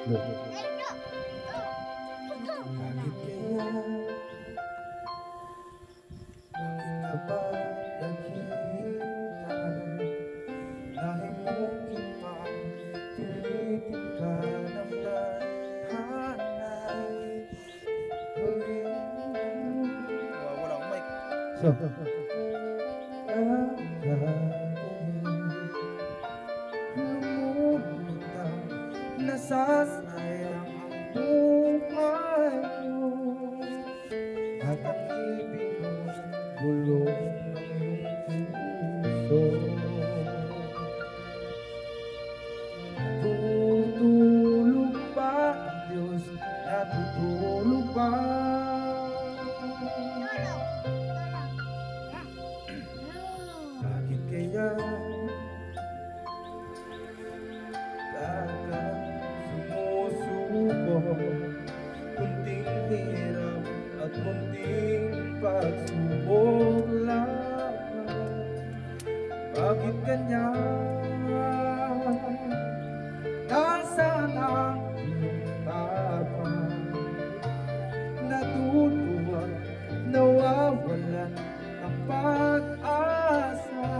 Bakit kaya? Bakit ka ba naghihintay? Dahil mungkin pa pilitin ka ng hanay. Wala akong mic. Lumulutang nasasayang ang buhay mo at ang ibig mo bulong ng iyong puso. Natutulog ba ang Diyos? Natutulog ba? Bakit kaya sumusuko? Kunting hirap at kunting pagsubok lang. Bakit ganyan? Nasaan ang iyong tapang? Natutuwa, nawawalan ang pag-asa.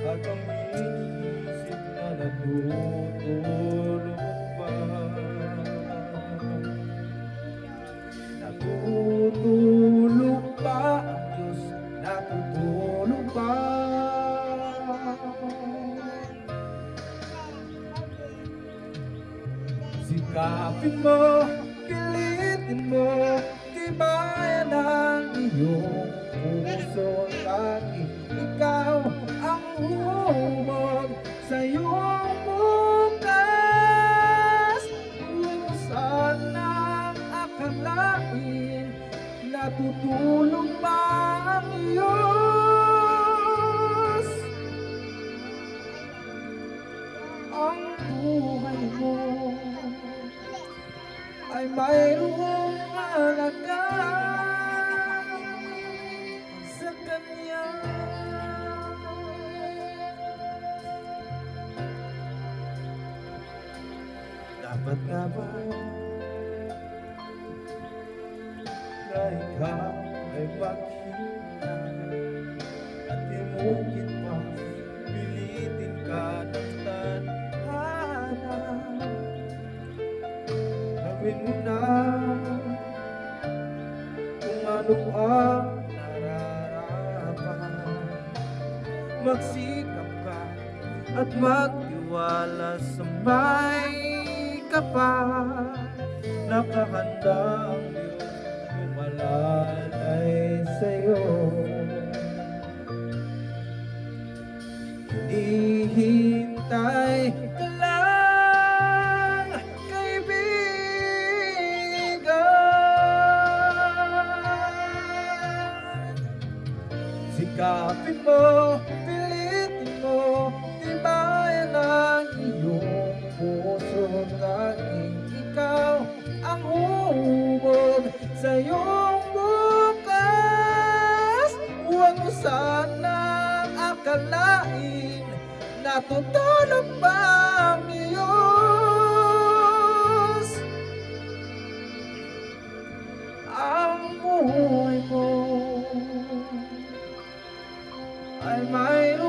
At ang inisip na natutulog pa. Natutulog pa ang Diyos? Natutulog pa? Sikapin mo, pilitin mo, tibayan ang iyong puso lagi. Ikaw ang humog sa iyong bukas. Kung saan ang akalain, natutulog pa ang Diyos. Ang buhay mo ay mayroong halaga sa Kanya. Dapat nga ba na ikaw ay maghinga at imukit pa, pilitin ka ng tadhana? Gawin mo na kung ano ang nararapat. Magsikap ka at magtiwala sa may kapal. Nakahanda ang Diyos umalalay sa'yo. Hinihintay ka lang, kaibigan. Sikapin mo, pilitin mo, tibayan ang iyong puso laging. Ikaw ang humog sa iyong bukas. Huwag mo sanang akalain, natutulog ba ang Diyos? Ang buhay mo ay mayroon